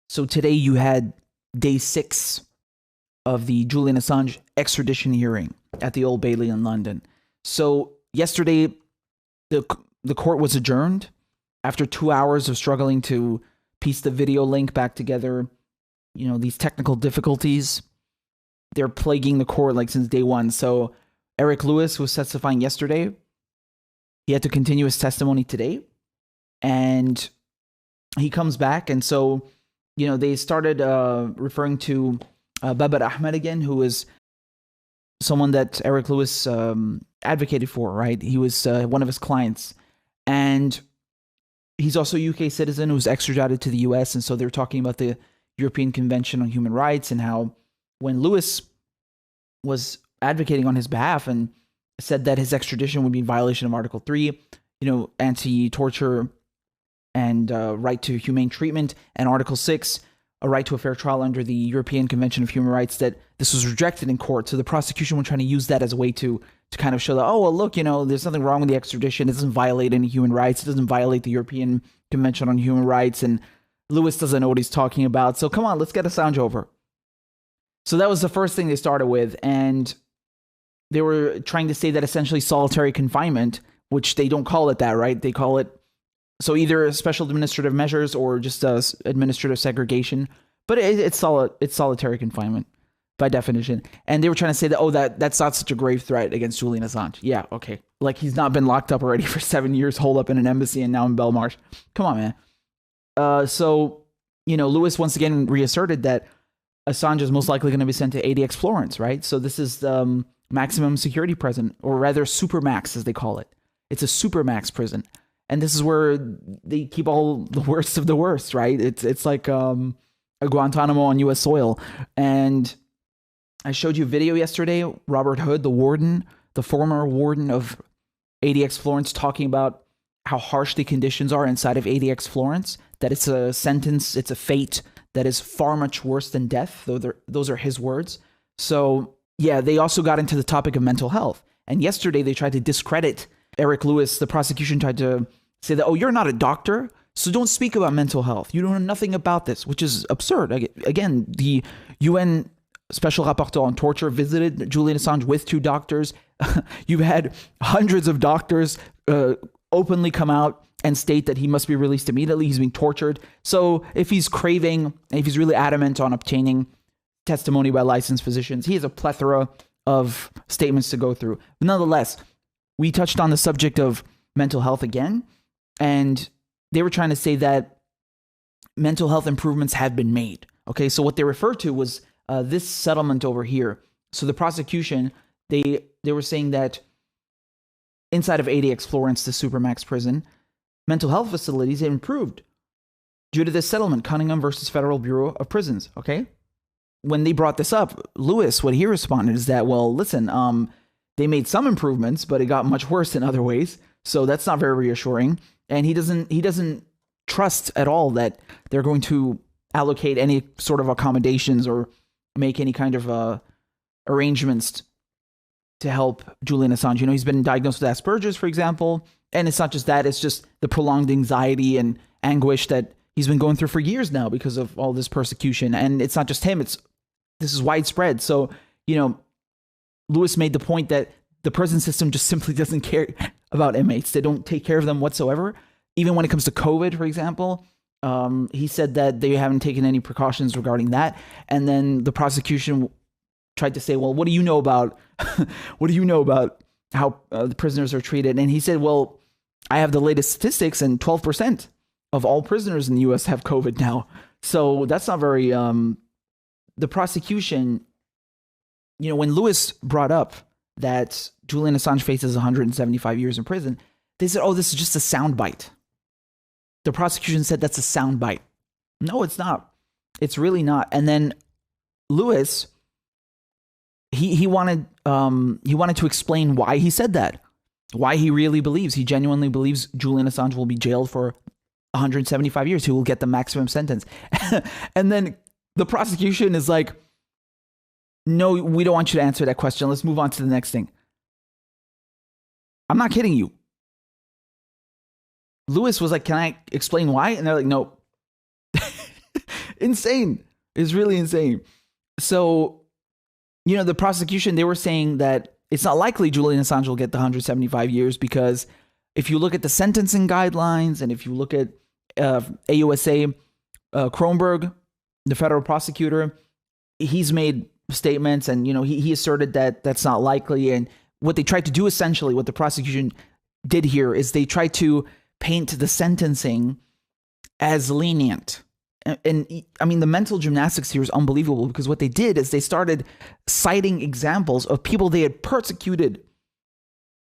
So today you had day 6 of the Julian Assange extradition hearing at the Old Bailey in London. So yesterday, the court was adjourned after 2 hours of struggling to piece the video link back together. You know, these technical difficulties, they're plaguing the court like since day one. So Eric Lewis was testifying yesterday. He had to continue his testimony today. And he comes back. And so, you know, they started referring to Babar Ahmed again, who is someone that Eric Lewis advocated for, right? He was one of his clients. And he's also a UK citizen who was extradited to the US. And so they're talking about the European Convention on Human Rights and how when Lewis was advocating on his behalf and said that his extradition would be in violation of Article 3, you know, anti-torture and right to humane treatment, and Article 6, a right to a fair trial under the European Convention of Human Rights, that this was rejected in court. So the prosecution was trying to use that as a way to kind of show that, oh, well, look, you know, there's nothing wrong with the extradition. It doesn't violate any human rights. It doesn't violate the European Convention on Human Rights. And Lewis doesn't know what he's talking about. So come on, let's get Assange over. So that was the first thing they started with. And they were trying to say that essentially solitary confinement, which they don't call it that, right? They call it so either special administrative measures or just administrative segregation. But it's solitary confinement by definition. And they were trying to say that, oh, that's not such a grave threat against Julian Assange. Yeah, okay. Like he's not been locked up already for 7 years, holed up in an embassy and now in Belmarsh. Come on, man. So, you know, Lewis once again reasserted that Assange is most likely going to be sent to ADX Florence, right? So this is the maximum security prison, or rather supermax as they call it. It's a supermax prison. And this is where they keep all the worst of the worst, right? It's like a Guantanamo on U.S. soil. And I showed you a video yesterday, Robert Hood, the warden, the former warden of ADX Florence, talking about how harsh the conditions are inside of ADX Florence, that it's a sentence, it's a fate that is far much worse than death. Those are his words. So, yeah, they also got into the topic of mental health. And yesterday they tried to discredit Eric Lewis. The prosecution tried to say that, oh, you're not a doctor, so don't speak about mental health. You don't know nothing about this, which is absurd. Again, the UN Special Rapporteur on Torture visited Julian Assange with 2 doctors. You've had hundreds of doctors openly come out and state that he must be released immediately. He's being tortured. So if he's craving, if he's really adamant on obtaining testimony by licensed physicians, he has a plethora of statements to go through. But nonetheless, we touched on the subject of mental health again, and they were trying to say that mental health improvements have been made. Okay, so what they referred to was this settlement over here. So the prosecution, they were saying that inside of ADX Florence, the Supermax prison, mental health facilities have improved due to this settlement, Cunningham versus Federal Bureau of Prisons. Okay, when they brought this up, Lewis, what he responded is that, well, listen, they made some improvements, but it got much worse in other ways. So that's not very reassuring. And he doesn't trust at all that they're going to allocate any sort of accommodations or make any kind of arrangements to help Julian Assange. You know, he's been diagnosed with Asperger's, for example. And it's not just that, it's just the prolonged anxiety and anguish that he's been going through for years now because of all this persecution. And it's not just him, this is widespread. So, you know, Lewis made the point that the prison system just simply doesn't care about inmates. They don't take care of them whatsoever. Even when it comes to COVID, for example, he said that they haven't taken any precautions regarding that. And then the prosecution tried to say, well, what do you know about how the prisoners are treated? And he said, well, I have the latest statistics, and 12% of all prisoners in the U.S. have COVID now. So that's not very, the prosecution, you know, when Lewis brought up that Julian Assange faces 175 years in prison, they said, oh, this is just a soundbite. The prosecution said that's a soundbite. No, it's not. It's really not. And then Lewis, he wanted to explain why he said that, why he genuinely believes Julian Assange will be jailed for 175 years. He will get the maximum sentence. And then the prosecution is like, no, we don't want you to answer that question. Let's move on to the next thing. I'm not kidding you. Lewis was like, can I explain why? And they're like, nope. Insane. It's really insane. So, the prosecution, they were saying that it's not likely Julian Assange will get the 175 years because if you look at the sentencing guidelines and if you look at AUSA Kronberg, the federal prosecutor, he's made statements and, he asserted that that's not likely. And what they tried to do, essentially, what the prosecution did here is they tried to paint the sentencing as lenient. And I mean, the mental gymnastics here is unbelievable because what they did is they started citing examples of people they had persecuted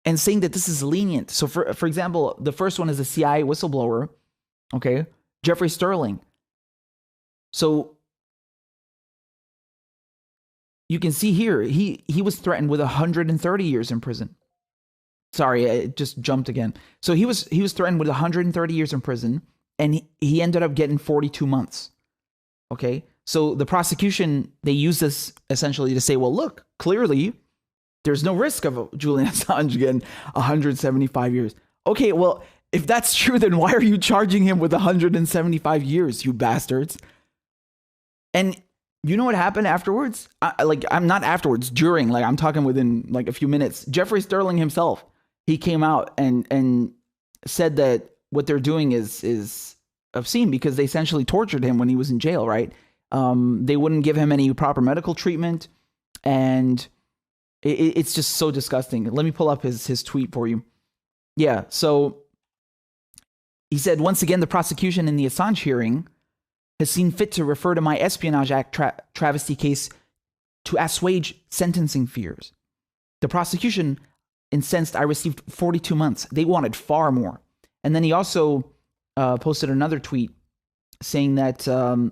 and saying that this is lenient. So for example, the first one is a CIA whistleblower, okay, Jeffrey Sterling. So you can see here, he was threatened with 130 years in prison. Sorry, it just jumped again. So he was threatened with 130 years in prison. And he ended up getting 42 months. Okay. So the prosecution, they use this essentially to say, well, look, clearly there's no risk of Julian Assange getting 175 years. Okay. Well, if that's true, then why are you charging him with 175 years, you bastards? And you know what happened afterwards? I'm not afterwards, during, I'm talking within a few minutes. Jeffrey Sterling himself, he came out and said that what they're doing is obscene because they essentially tortured him when he was in jail, right? They wouldn't give him any proper medical treatment, and it's just so disgusting. Let me pull up his tweet for you. Yeah, so he said, once again, the prosecution in the Assange hearing has seen fit to refer to my Espionage Act travesty case to assuage sentencing fears. The prosecution incensed I received 42 months. They wanted far more. And then he also posted another tweet saying that a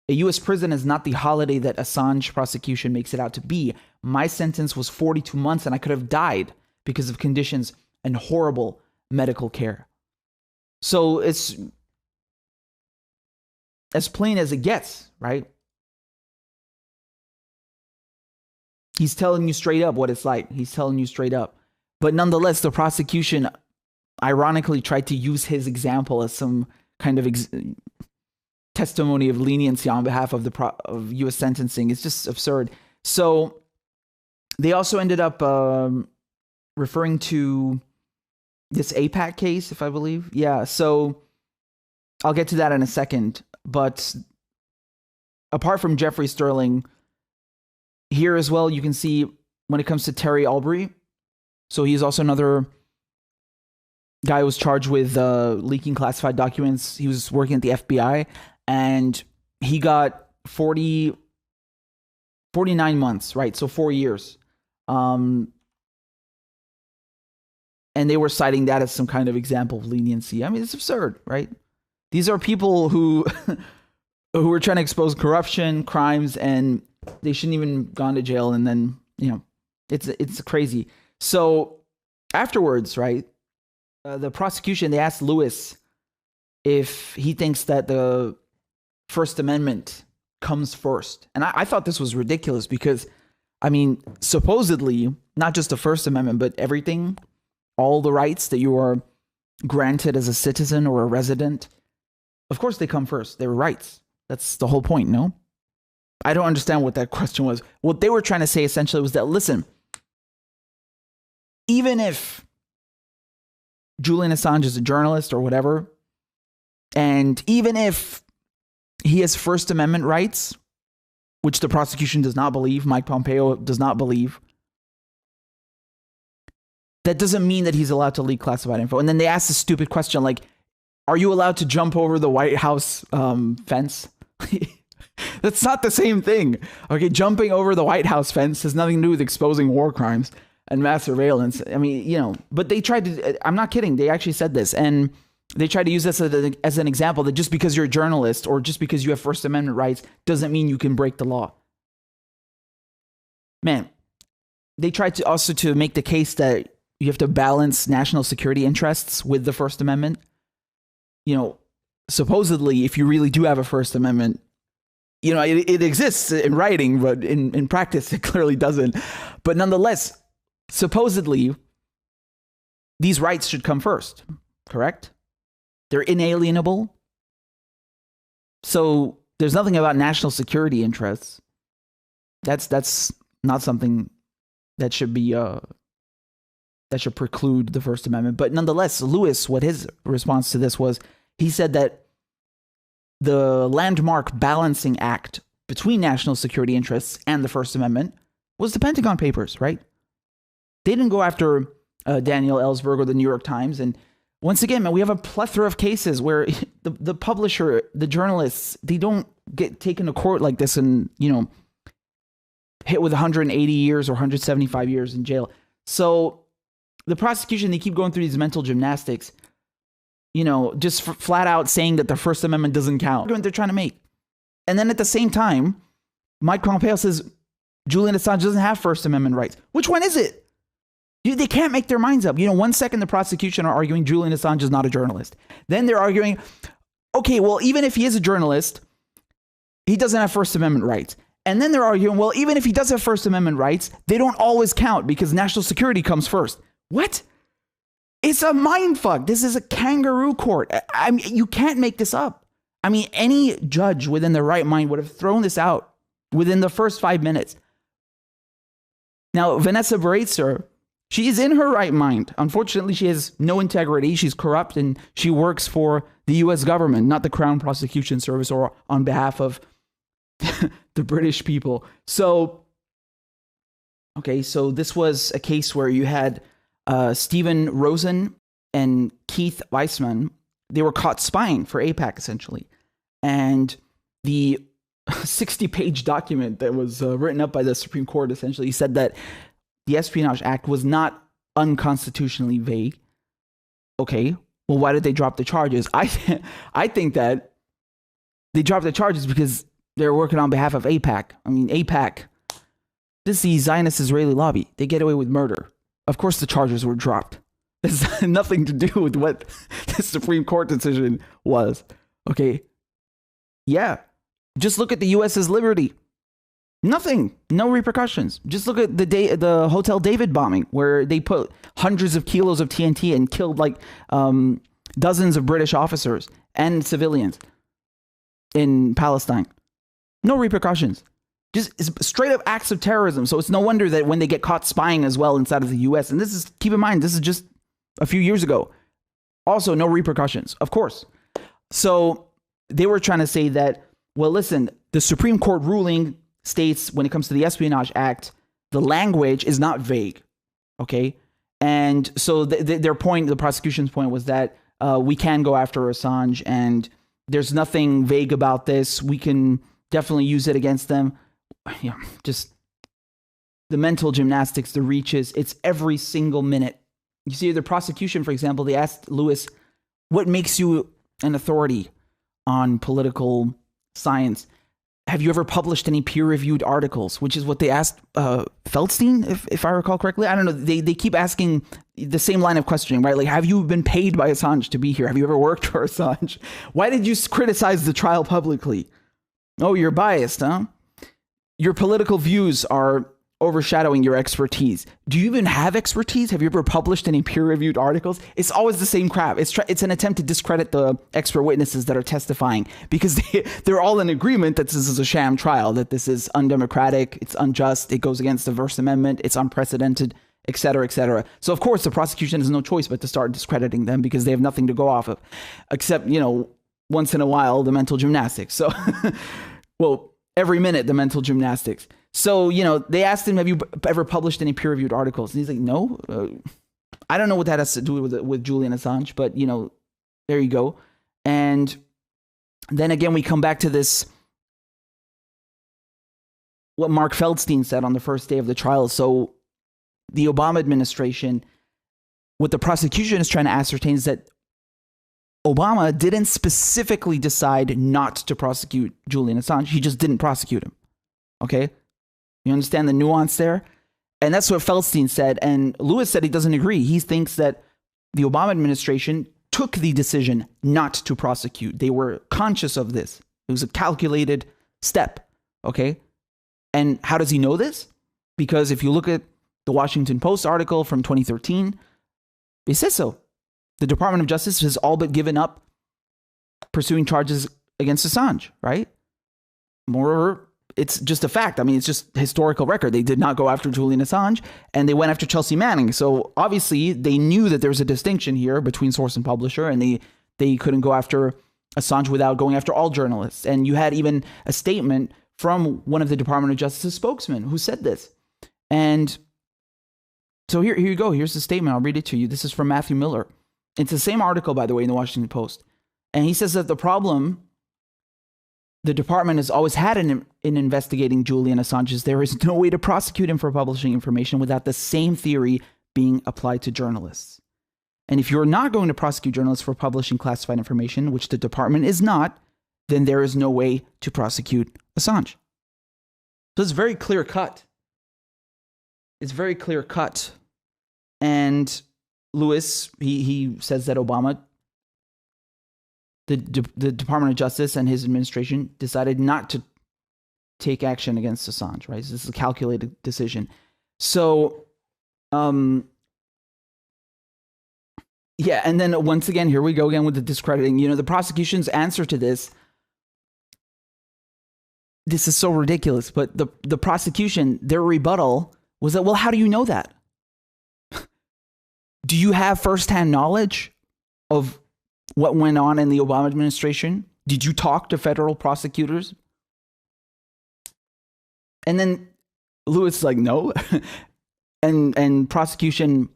U.S. prison is not the holiday that Assange prosecution makes it out to be. My sentence was 42 months and I could have died because of conditions and horrible medical care. So it's as plain as it gets, right? He's telling you straight up what it's like. He's telling you straight up. But nonetheless, the prosecution ironically tried to use his example as some kind of testimony of leniency on behalf of of U.S. sentencing. It's just absurd. So they also ended up referring to this APAC case, if I believe. Yeah, so I'll get to that in a second. But apart from Jeffrey Sterling, here as well, you can see when it comes to Terry Albury. So he's also another guy who was charged with leaking classified documents. He was working at the FBI, and he got 49 months, right? So 4 years. And they were citing that as some kind of example of leniency. I mean, it's absurd, right? These are people who were trying to expose corruption, crimes, and they shouldn't even gone to jail. And then, it's crazy. So afterwards, right, the prosecution, they asked Lewis if he thinks that the First Amendment comes first. And I thought this was ridiculous because, I mean, supposedly, not just the First Amendment, but everything, all the rights that you are granted as a citizen or a resident, of course they come first. They're rights. That's the whole point, no? I don't understand what that question was. What they were trying to say essentially was that, listen, even if Julian Assange is a journalist or whatever, and even if he has First Amendment rights, which the prosecution does not believe, Mike Pompeo does not believe, that doesn't mean that he's allowed to leak classified info. And then they asked a stupid question like, are you allowed to jump over the White House fence? That's not the same thing. Okay, jumping over the White House fence has nothing to do with exposing war crimes and mass surveillance. I mean, but they tried to, I'm not kidding, they actually said this, and they tried to use this as an example that just because you're a journalist or just because you have First Amendment rights doesn't mean you can break the law. Man, they tried to also to make the case that you have to balance national security interests with the First Amendment. Supposedly, if you really do have a First Amendment, it exists in writing, but in practice, it clearly doesn't. But nonetheless, supposedly, these rights should come first, correct? They're inalienable. So there's nothing about national security interests. That's not something that should be that should preclude the First Amendment. But nonetheless, Lewis, what his response to this was, he said that the landmark balancing act between national security interests and the First Amendment was the Pentagon Papers, right? They didn't go after Daniel Ellsberg or the New York Times. And once again, man, we have a plethora of cases where the publisher, the journalists, they don't get taken to court like this and, hit with 180 years or 175 years in jail. So the prosecution, they keep going through these mental gymnastics, just flat out saying that the First Amendment doesn't count. What they're trying to make. And then at the same time, Mike Pompeo says Julian Assange doesn't have First Amendment rights. Which one is it? They can't make their minds up. 1 second the prosecution are arguing Julian Assange is not a journalist. Then they're arguing, okay, well, even if he is a journalist, he doesn't have First Amendment rights. And then they're arguing, well, even if he does have First Amendment rights, they don't always count because national security comes first. What? It's a mindfuck. This is a kangaroo court. I mean, you can't make this up. I mean, any judge within their right mind would have thrown this out within the first 5 minutes. Now, Vanessa Baraitser, she is in her right mind. Unfortunately, she has no integrity. She's corrupt and she works for the U.S. government, not the Crown Prosecution Service or on behalf of the British people. So this was a case where you had Stephen Rosen and Keith Weissman. They were caught spying for AIPAC, essentially. And the 60-page document that was written up by the Supreme Court essentially said that the Espionage Act was not unconstitutionally vague. Okay, well, why did they drop the charges? I think that they dropped the charges because they're working on behalf of AIPAC. I mean, AIPAC, this is the Zionist Israeli lobby. They get away with murder. Of course the charges were dropped. This has nothing to do with what the Supreme Court decision was. Okay. Yeah. Just look at the US's Liberty. Nothing. No repercussions. Just look at the Hotel David bombing, where they put hundreds of kilos of TNT and killed dozens of British officers and civilians in Palestine. No repercussions. Just straight up acts of terrorism. So it's no wonder that when they get caught spying as well inside of the US, and this is, keep in mind, this is just a few years ago. Also, no repercussions, of course. So they were trying to say that, well, listen, the Supreme Court ruling states when it comes to the Espionage Act, the language is not vague. Okay. And so their point, the prosecution's point was that we can go after Assange and there's nothing vague about this. We can definitely use it against them. Just the mental gymnastics, the reaches, it's every single minute. You see, the prosecution, for example, they asked Lewis, what makes you an authority on political science? Have you ever published any peer-reviewed articles? Which is what they asked Feldstein, if I recall correctly. I don't know. They keep asking the same line of questioning, right? Like, have you been paid by Assange to be here? Have you ever worked for Assange? Why did you criticize the trial publicly? Oh, you're biased, huh? Your political views are overshadowing your expertise. Do you even have expertise? Have you ever published any peer-reviewed articles? It's always the same crap. It's an attempt to discredit the expert witnesses that are testifying because they're all in agreement that this is a sham trial, that this is undemocratic, it's unjust, it goes against the First Amendment, it's unprecedented, et cetera, et cetera. So, of course, the prosecution has no choice but to start discrediting them because they have nothing to go off of, except, once in a while, the mental gymnastics. So, well, every minute, the mental gymnastics. So, they asked him, have you ever published any peer-reviewed articles? And he's like, no. I don't know what that has to do with Julian Assange, but, there you go. And then again, we come back to this, what Mark Feldstein said on the first day of the trial. So the Obama administration, what the prosecution is trying to ascertain is that Obama didn't specifically decide not to prosecute Julian Assange. He just didn't prosecute him. Okay? You understand the nuance there? And that's what Feldstein said. And Lewis said he doesn't agree. He thinks that the Obama administration took the decision not to prosecute. They were conscious of this. It was a calculated step. Okay? And how does he know this? Because if you look at the Washington Post article from 2013, it says so. The Department of Justice has all but given up pursuing charges against Assange, right? moreover, it's just a fact. I mean, it's just historical record. They did not go after Julian Assange, and they went after Chelsea Manning. So obviously they knew that there's a distinction here between source and publisher, and they couldn't go after Assange without going after all journalists. And you had even a statement from one of the Department of Justice's spokesmen who said this. And so here you go. Here's the statement. I'll read it to you. This is from Matthew Miller. It's the same article, by the way, in the Washington Post. And he says that the problem the department has always had in investigating Julian Assange is there is no way to prosecute him for publishing information without the same theory being applied to journalists. And if you're not going to prosecute journalists for publishing classified information, which the department is not, then there is no way to prosecute Assange. So it's very clear cut. It's very clear cut. And Lewis, he says that Obama, the Department of Justice and his administration decided not to take action against Assange, right? So this is a calculated decision. So, yeah, and then once again, here we go again with the discrediting. You know, the prosecution's answer to this is so ridiculous, but the prosecution, their rebuttal was that, well, how do you know that? Do you have firsthand knowledge of what went on in the Obama administration? Did you talk to federal prosecutors? And then Lewis is like, no. and prosecution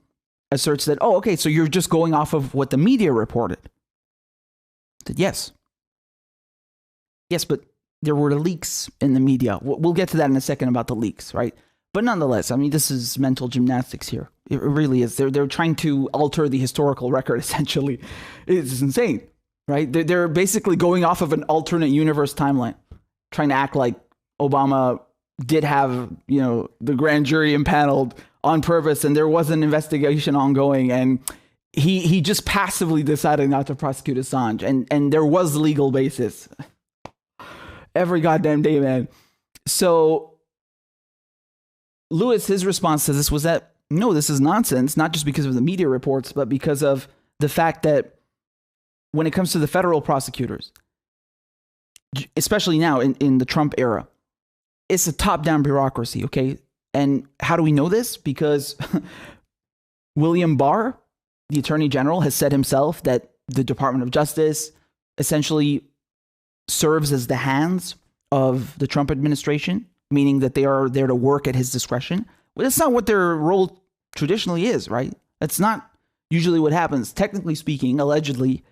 asserts that, oh, okay, so you're just going off of what the media reported. I said, yes. Yes, but there were leaks in the media. We'll get to that in a second about the leaks, right? But nonetheless, I mean, this is mental gymnastics here. It really is. They're trying to alter the historical record, essentially. It's insane, right? They're basically going off of an alternate universe timeline, trying to act like Obama did have, you know, the grand jury impaneled on purpose, and there was an investigation ongoing, and he just passively decided not to prosecute Assange, and there was legal basis. Every goddamn day, man. So Lewis, his response to this was that, no, this is nonsense, not just because of the media reports, but because of the fact that when it comes to the federal prosecutors, especially now in the Trump era, it's a top-down bureaucracy, okay? And how do we know this? Because William Barr, the Attorney General, has said himself that the Department of Justice essentially serves as the hands of the Trump administration, meaning that they are there to work at his discretion. Well, that's not what their role traditionally is, right? That's not usually what happens. Technically speaking, allegedly,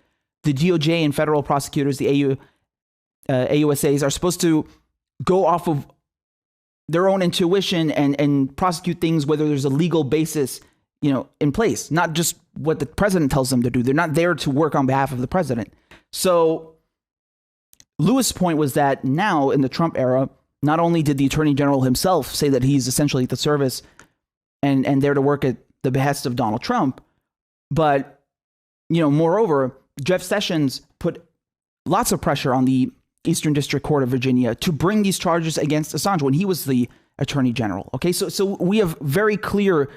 the DOJ and federal prosecutors, the AUSAs, are supposed to go off of their own intuition and prosecute things whether there's a legal basis, you know, in place, not just what the president tells them to do. They're not there to work on behalf of the president. So Lewis' point was that now in the Trump era, not only did the Attorney General himself say that he's essentially at the service and there to work at the behest of Donald Trump, but, you know, moreover, Jeff Sessions put lots of pressure on the Eastern District Court of Virginia to bring these charges against Assange when he was the Attorney General. Okay, so we have very clear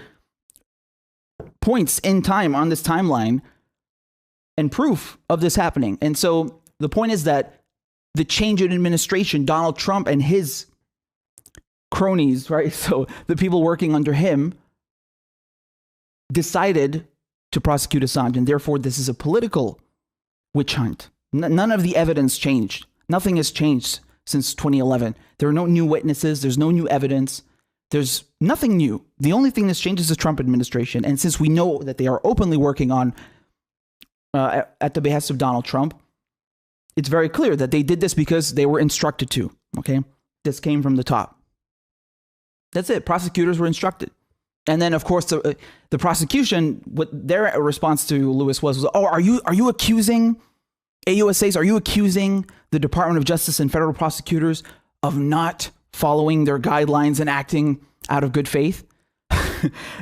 points in time on this timeline and proof of this happening. And so the point is that the change in administration, Donald Trump and his cronies, right? So the people working under him decided to prosecute Assange, and therefore this is a political witch hunt. None of the evidence changed. Nothing has changed since 2011. There are no new witnesses. There's no new evidence. There's nothing new. The only thing that's changed is the Trump administration. And since we know that they are openly working on at the behest of Donald Trump, it's very clear that they did this because they were instructed to. Okay, this came from the top. That's it. Prosecutors were instructed. And then, of course, the prosecution, what their response to Lewis was, oh, are you accusing AUSAs? Are you accusing the Department of Justice and federal prosecutors of not following their guidelines and acting out of good faith?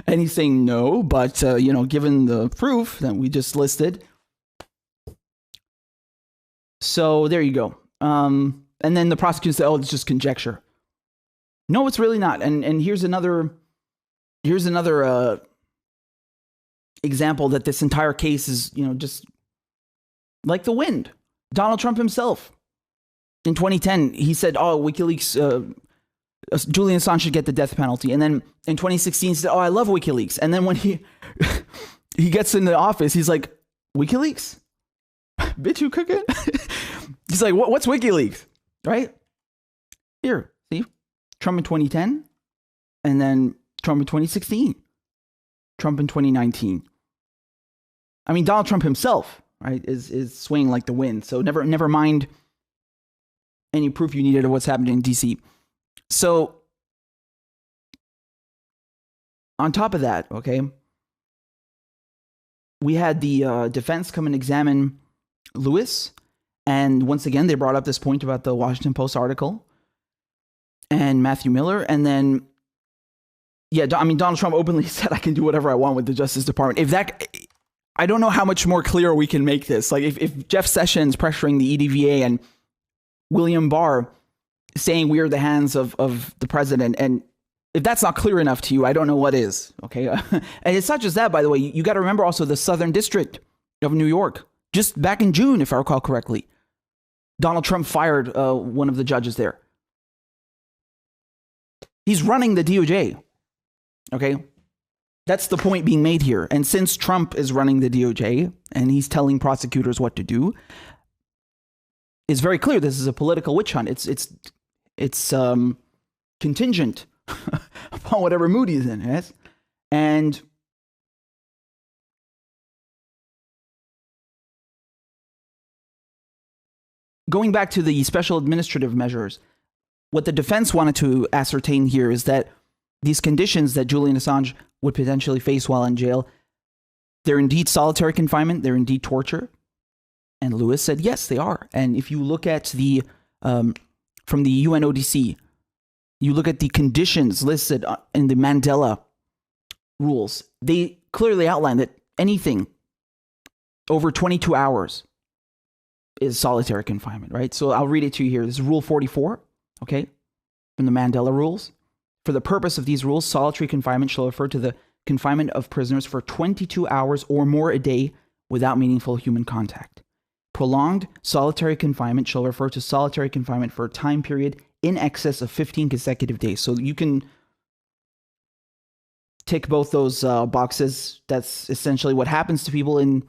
And he's saying no, but, you know, given the proof that we just listed. So there you go. And then the prosecutor said, oh, it's just conjecture. No, it's really not. And here's another example that this entire case is, you know, just like the wind. Donald Trump himself in 2010, he said, oh, WikiLeaks, Julian Assange should get the death penalty. And then in 2016, he said, oh, I love WikiLeaks. And then when he gets in the office, he's like, WikiLeaks? Bitch, you cooking? He's like, what's WikiLeaks? Right? Here, see? Trump in 2010, and then Trump in 2016, Trump in 2019. I mean, Donald Trump himself, right, is swaying like the wind. So never mind any proof you needed of what's happening in DC. So on top of that, okay, we had the defense come and examine Lewis. And once again, they brought up this point about the Washington Post article and Matthew Miller. And then, yeah, I mean, Donald Trump openly said, I can do whatever I want with the Justice Department. If that, I don't know how much more clear we can make this. Like if Jeff Sessions pressuring the EDVA and William Barr saying we are the hands of the president, and if that's not clear enough to you, I don't know what is. Okay. And it's not just that, by the way, you got to remember also the Southern District of New York, just back in June, if I recall correctly, Donald Trump fired one of the judges there. He's running the DOJ. Okay. That's the point being made here. And since Trump is running the DOJ and he's telling prosecutors what to do, it's very clear this is a political witch hunt. It's contingent upon whatever mood he's in, yes? And going back to the special administrative measures, what the defense wanted to ascertain here is that these conditions that Julian Assange would potentially face while in jail, they're indeed solitary confinement, they're indeed torture. And Lewis said, yes, they are. And if you look at the, from the UNODC, you look at the conditions listed in the Mandela rules, they clearly outline that anything over 22 hours is solitary confinement, right? So I'll read it to you here. This is Rule 44, okay, from the Mandela rules. For the purpose of these rules, solitary confinement shall refer to the confinement of prisoners for 22 hours or more a day without meaningful human contact. Prolonged solitary confinement shall refer to solitary confinement for a time period in excess of 15 consecutive days. So you can tick both those boxes. That's essentially what happens to people in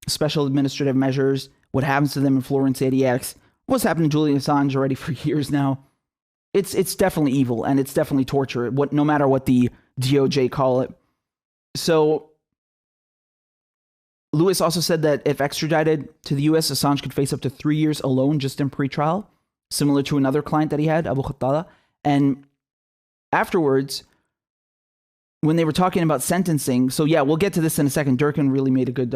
special administrative measures, what happens to them in Florence 80X, what's happened to Julian Assange already for years now. It's definitely evil, and it's definitely torture, no matter what the DOJ call it. So Lewis also said that if extradited to the US, Assange could face up to 3 years alone just in pretrial, similar to another client that he had, Abu Khattala. And afterwards, when they were talking about sentencing, so yeah, we'll get to this in a second. Durkin really made a good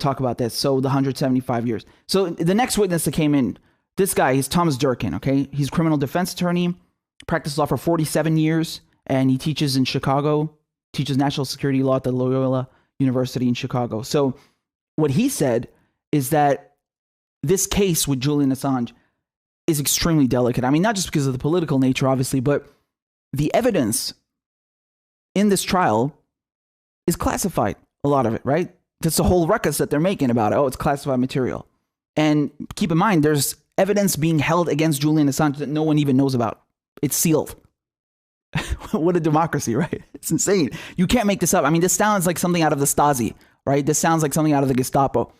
talk about this. So the 175 years. So the next witness that came in, this guy, he's Thomas Durkin, okay? He's a criminal defense attorney, practiced law for 47 years, and he teaches in Chicago, teaches national security law at the Loyola University in Chicago. So what he said is that this case with Julian Assange is extremely delicate. I mean, not just because of the political nature, obviously, but the evidence in this trial is classified, a lot of it, right? That's the whole ruckus that they're making about it. Oh, it's classified material. And keep in mind, there's evidence being held against Julian Assange that no one even knows about. It's sealed. What a democracy, right? It's insane. You can't make this up. I mean, this sounds like something out of the Stasi, right? This sounds like something out of the Gestapo.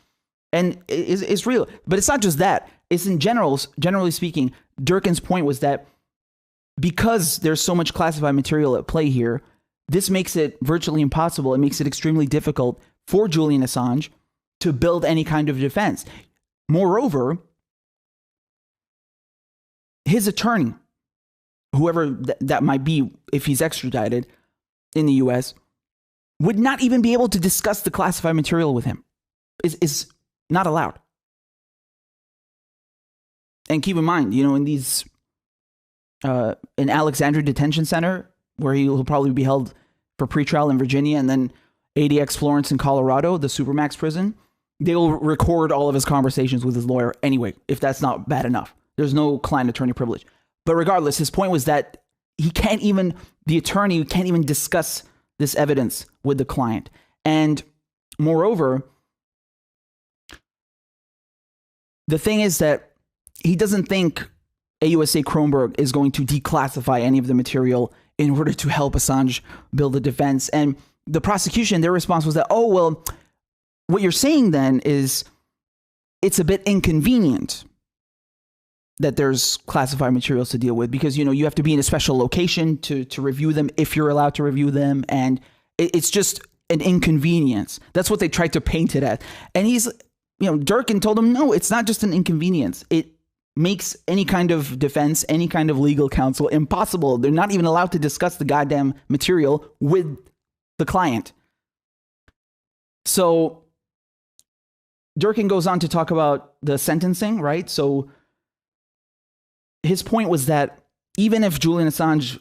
And it's real. But it's not just that. It's generally speaking, Durkin's point was that because there's so much classified material at play here, this makes it virtually impossible. It makes it extremely difficult for Julian Assange to build any kind of defense. Moreover, his attorney, whoever that might be, if he's extradited in the US, would not even be able to discuss the classified material with him. Is not allowed. And keep in mind, in these, in Alexandria Detention Center, where he'll probably be held for pretrial in Virginia, and then ADX Florence in Colorado, the Supermax prison, they will record all of his conversations with his lawyer anyway, if that's not bad enough. There's no client-attorney privilege. But regardless, his point was that the attorney can't even discuss this evidence with the client. And moreover, the thing is that he doesn't think AUSA Kronberg is going to declassify any of the material in order to help Assange build a defense. And the prosecution, their response was that, oh, well, what you're saying then is it's a bit inconvenient that there's classified materials to deal with because, you know, you have to be in a special location to review them if you're allowed to review them. And it's just an inconvenience. That's what they tried to paint it as. And he's, you know, Durkin told him, no, it's not just an inconvenience. It makes any kind of defense, any kind of legal counsel impossible. They're not even allowed to discuss the goddamn material with the client. So Durkin goes on to talk about the sentencing, right? So his point was that even if Julian Assange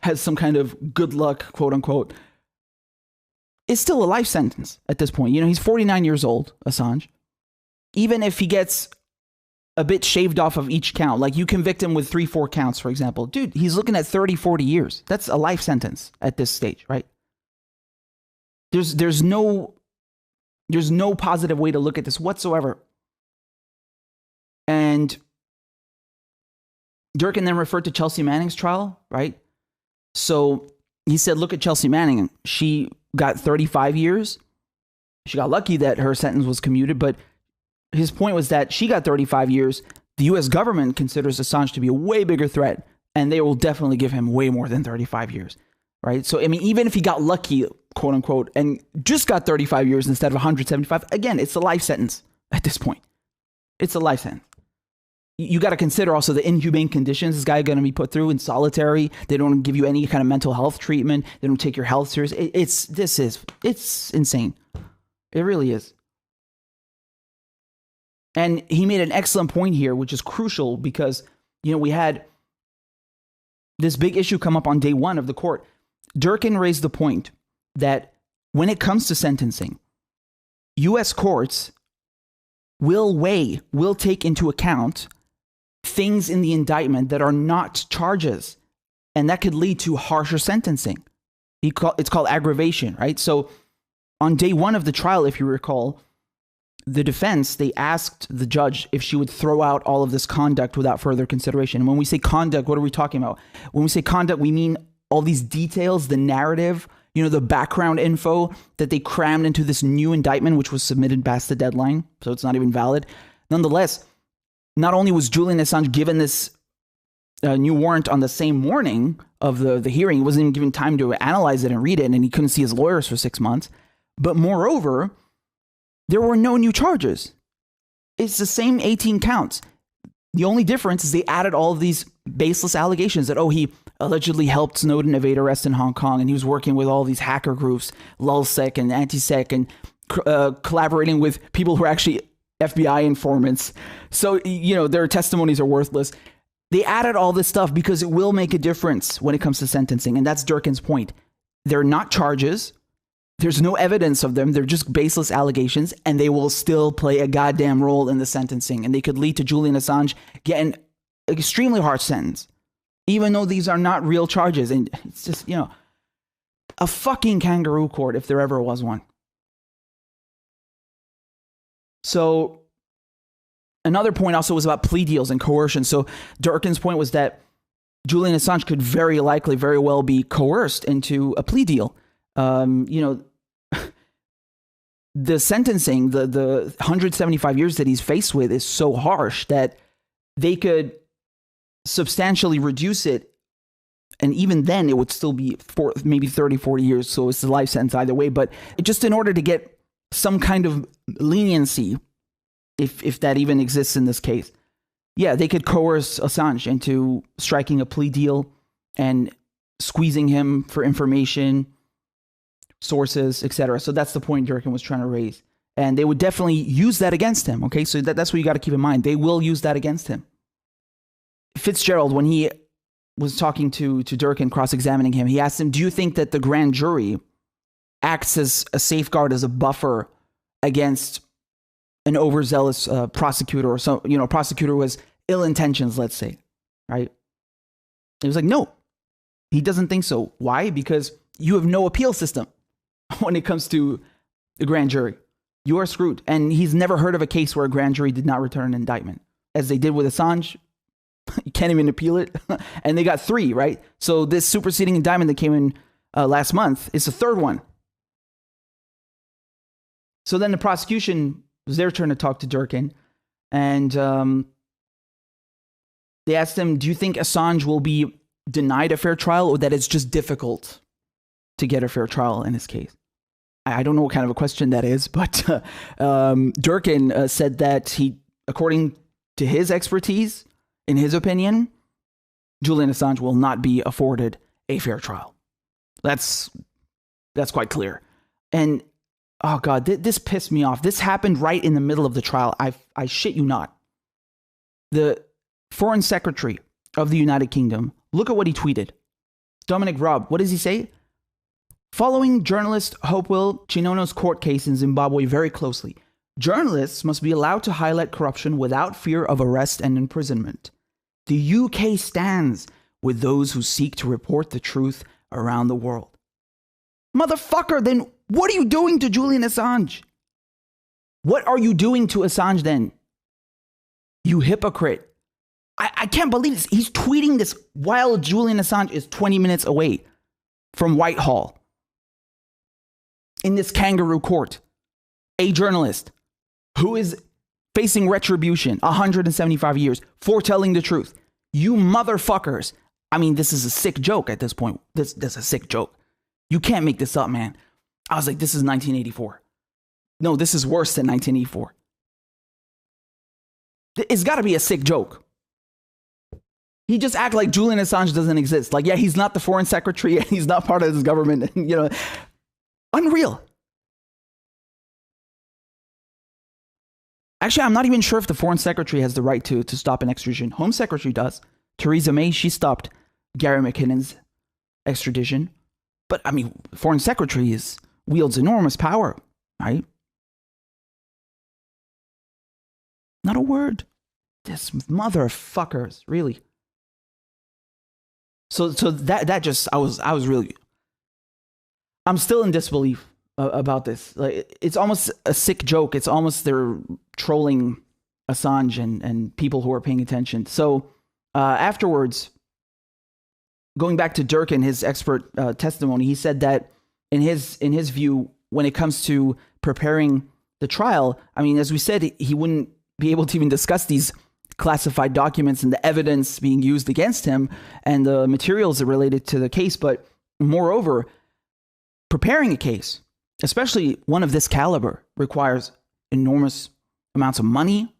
has some kind of good luck, quote unquote, it's still a life sentence at this point. You know, he's 49 years old, Assange. Even if he gets a bit shaved off of each count, like you convict him with 3-4 counts, for example, dude, he's looking at 30-40 years. That's a life sentence at this stage, right? There's no positive way to look at this whatsoever. And Durkin then referred to Chelsea Manning's trial, right? So he said, look at Chelsea Manning. She got 35 years. She got lucky that her sentence was commuted, but his point was that she got 35 years. The U.S. government considers Assange to be a way bigger threat, and they will definitely give him way more than 35 years, right? So, I mean, even if he got lucky, quote unquote, and just got 35 years instead of 175, again, it's a life sentence at this point. It's a life sentence. You got to consider also the inhumane conditions this guy going to be put through in solitary. They don't give you any kind of mental health treatment. They don't take your health serious. It's insane. It really is. And he made an excellent point here, which is crucial because, you know, we had this big issue come up on day one of the court. Durkin raised the point that when it comes to sentencing, U.S. courts will take into account things in the indictment that are not charges, and that could lead to harsher sentencing. It's called aggravation, right? So on day one of the trial, if you recall, the defense, they asked the judge if she would throw out all of this conduct without further consideration. And when we say conduct, what are we talking about? When we say conduct, we mean all these details, the narrative, you know, the background info that they crammed into this new indictment, which was submitted past the deadline. So it's not even valid. Nonetheless, not only was Julian Assange given this new warrant on the same morning of the hearing, he wasn't even given time to analyze it and read it, and he couldn't see his lawyers for 6 months. But moreover, there were no new charges. It's the same 18 counts. The only difference is they added all of these baseless allegations that, oh, he allegedly helped Snowden evade arrest in Hong Kong, and he was working with all these hacker groups, LulzSec and AntiSec, and collaborating with people who are actually FBI informants. So, you know, their testimonies are worthless. They added all this stuff because it will make a difference when it comes to sentencing. And that's Durkin's point. They're not charges. There's no evidence of them. They're just baseless allegations, and they will still play a goddamn role in the sentencing. And they could lead to Julian Assange getting an extremely harsh sentence, even though these are not real charges. And it's just, you know, a fucking kangaroo court if there ever was one. So another point also was about plea deals and coercion. So Durkin's point was that Julian Assange could very well be coerced into a plea deal. You know, the sentencing, the 175 years that he's faced with is so harsh that they could substantially reduce it. And even then it would still be for maybe 30, 40 years. So it's a life sentence either way. But just in order to get some kind of leniency, if that even exists in this case, yeah, they could coerce Assange into striking a plea deal and squeezing him for information, sources, etc. So that's the point Durkin was trying to raise. And they would definitely use that against him, okay? So that's what you got to keep in mind. They will use that against him. Fitzgerald, when he was talking to Durkin, cross-examining him, he asked him, do you think that the grand jury acts as a safeguard, as a buffer against an overzealous prosecutor, or some, you know, prosecutor who has ill intentions, let's say, right? He was like, no, he doesn't think so. Why? Because you have no appeal system when it comes to the grand jury. You are screwed. And he's never heard of a case where a grand jury did not return an indictment. as they did with Assange. You can't even appeal it. And they got 3, right? So this superseding indictment that came in last month is the 3rd one. So then the prosecution, it was their turn to talk to Durkin. And they asked him, do you think Assange will be denied a fair trial, or that it's just difficult to get a fair trial in his case? I don't know what kind of a question that is, but Durkin said that he, according to his expertise, in his opinion, Julian Assange will not be afforded a fair trial. That's quite clear. And oh God, this pissed me off. This happened right in the middle of the trial. I shit you not. The Foreign Secretary of the United Kingdom, look at what he tweeted. Dominic Raab, what does he say? Following journalist Hopewell Chinono's court case in Zimbabwe very closely, journalists must be allowed to highlight corruption without fear of arrest and imprisonment. The UK stands with those who seek to report the truth around the world. Motherfucker, then what are you doing to Julian Assange? What are you doing to Assange then? You hypocrite. I can't believe this. He's tweeting this while Julian Assange is 20 minutes away from Whitehall in this kangaroo court. A journalist who is facing retribution, 175 years, for telling the truth. You motherfuckers. I mean, this is a sick joke at this point. This is a sick joke. You can't make this up, man. I was like, this is 1984. No, this is worse than 1984. It's got to be a sick joke. He just act like Julian Assange doesn't exist. Like, yeah, he's not the foreign secretary and he's not part of this government. Unreal. Actually, I'm not even sure if the foreign secretary has the right to stop an extradition. Home secretary does. Theresa May, she stopped Gary McKinnon's extradition. But I mean, foreign secretary wields enormous power, right? Not a word. This motherfuckers, really. So that just I was really, I'm still in disbelief about this. Like, it's almost a sick joke. It's almost they're trolling Assange and people who are paying attention. So afterwards, going back to Durkin, his expert testimony, he said that in his view, when it comes to preparing the trial, I mean, as we said, he wouldn't be able to even discuss these classified documents and the evidence being used against him and the materials that related to the case. But moreover, preparing a case, especially one of this caliber, requires enormous amounts of money,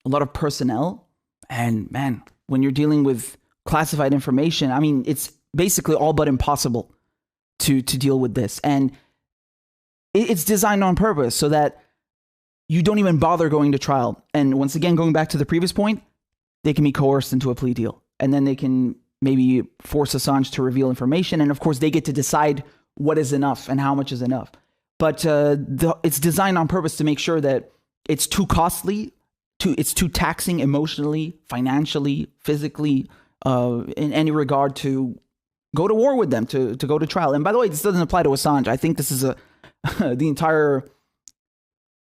a lot of personnel. And man, when you're dealing with classified information, I mean, it's basically all but impossible to deal with this. And it's designed on purpose so that you don't even bother going to trial. And once again, going back to the previous point, they can be coerced into a plea deal. And then they can maybe force Assange to reveal information. And of course, they get to decide what is enough and how much is enough. But it's designed on purpose to make sure that it's too costly, it's too taxing emotionally, financially, physically, in any regard to go to war with them, to go to trial. And by the way, this doesn't apply to Assange. I think this is the entire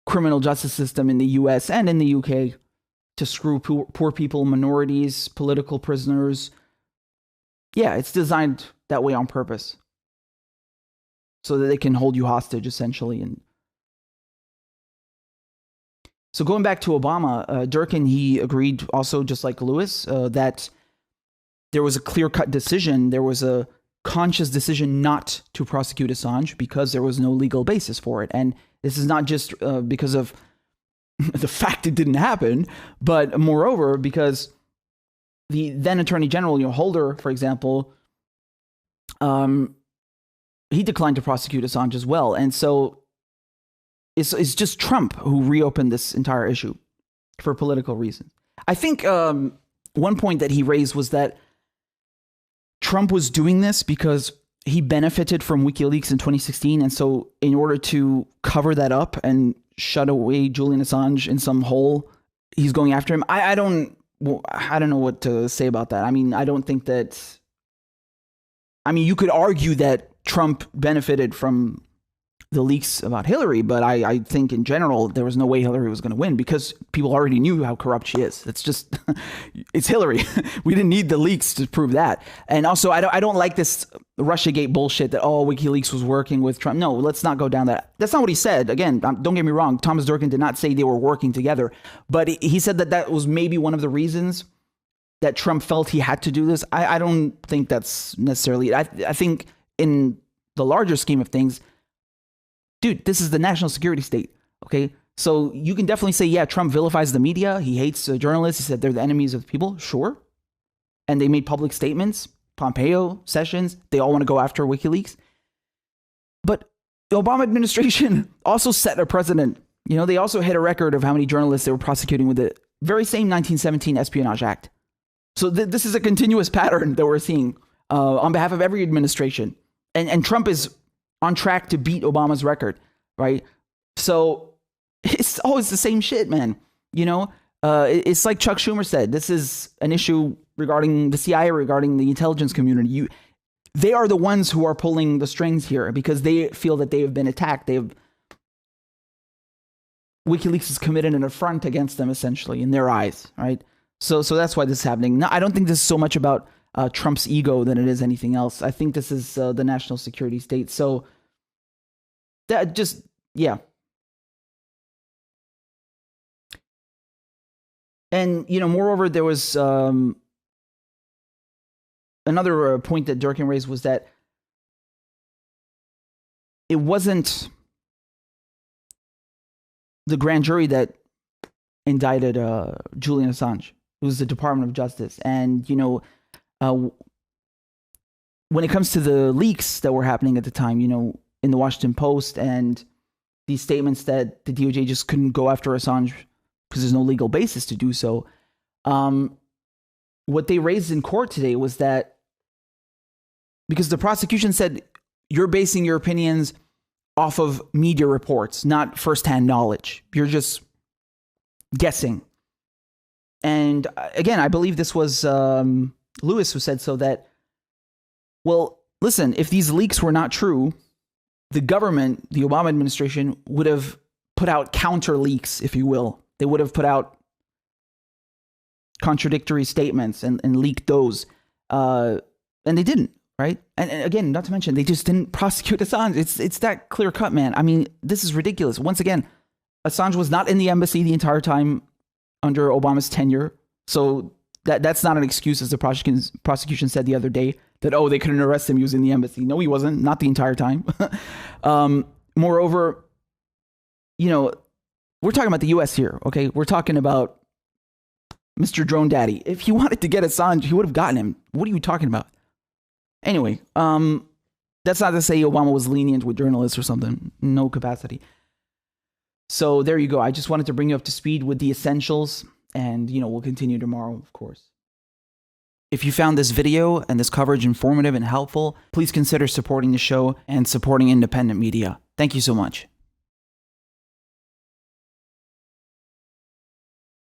criminal justice system in the US and in the UK to screw poor people, minorities, political prisoners. Yeah, it's designed that way on purpose so that they can hold you hostage, essentially. And so going back to Obama, Durkin, he agreed also, just like Lewis, that there was a clear-cut decision. There was a conscious decision not to prosecute Assange because there was no legal basis for it. And this is not just because of the fact it didn't happen, but moreover, because the then Attorney General, Holder, for example, he declined to prosecute Assange as well. And so it's just Trump who reopened this entire issue for political reasons. I think one point that he raised was that Trump was doing this because he benefited from WikiLeaks in 2016. And so in order to cover that up and shut away Julian Assange in some hole, he's going after him. I don't know what to say about that. I mean, I don't think that, I mean, you could argue that Trump benefited from the leaks about Hillary, but I think in general, there was no way Hillary was going to win because people already knew how corrupt she is. It's just, it's Hillary. We didn't need the leaks to prove that. And also, I don't like this Russiagate bullshit that, oh, WikiLeaks was working with Trump. No, let's not go down that. That's not what he said. Again, don't get me wrong. Thomas Durkin did not say they were working together, but he said that that was maybe one of the reasons that Trump felt he had to do this. I don't think that's necessarily, I think in the larger scheme of things, dude, this is the national security state. Okay. So you can definitely say, yeah, Trump vilifies the media. He hates journalists. He said they're the enemies of the people. Sure. And they made public statements. Pompeo, Sessions, they all want to go after WikiLeaks. But the Obama administration also set a precedent. You know, they also hit a record of how many journalists they were prosecuting with the very same 1917 Espionage Act. So this is a continuous pattern that we're seeing on behalf of every administration. And Trump is on track to beat Obama's record, right? So it's always the same shit, man. You know, it's like Chuck Schumer said, this is an issue regarding the CIA, regarding the intelligence community. They are the ones who are pulling the strings here because they feel that they have been attacked. WikiLeaks has committed an affront against them, essentially, in their eyes, right? So that's why this is happening. No, I don't think this is so much about Trump's ego than it is anything else. I think this is the national security state. So that just, yeah. And, you know, moreover, there was another point that Durkin raised was that it wasn't the grand jury that indicted Julian Assange. It was the Department of Justice. And, you know, when it comes to the leaks that were happening at the time, you know, in the Washington Post and these statements that the DOJ just couldn't go after Assange because there's no legal basis to do so. What they raised in court today was that because the prosecution said you're basing your opinions off of media reports, not firsthand knowledge. You're just guessing. And again, I believe this was Lewis who said so, that, well, listen, if these leaks were not true, the government, the Obama administration, would have put out counter leaks, if you will. They would have put out contradictory statements and leaked those. And they didn't, right? And again, not to mention, they just didn't prosecute Assange. It's that clear cut, man. I mean, this is ridiculous. Once again, Assange was not in the embassy the entire time under Obama's tenure. So that's not an excuse, as the prosecution said the other day, that, oh, they couldn't arrest him using the embassy. No, he wasn't. Not the entire time. Moreover, you know, we're talking about the U.S. here, okay? We're talking about Mr. Drone Daddy. If he wanted to get Assange, he would have gotten him. What are you talking about? Anyway, that's not to say Obama was lenient with journalists or something. No capacity. So there you go. I just wanted to bring you up to speed with the essentials, and, you know, we'll continue tomorrow, of course. If you found this video and this coverage informative and helpful, please consider supporting the show and supporting independent media. Thank you so much.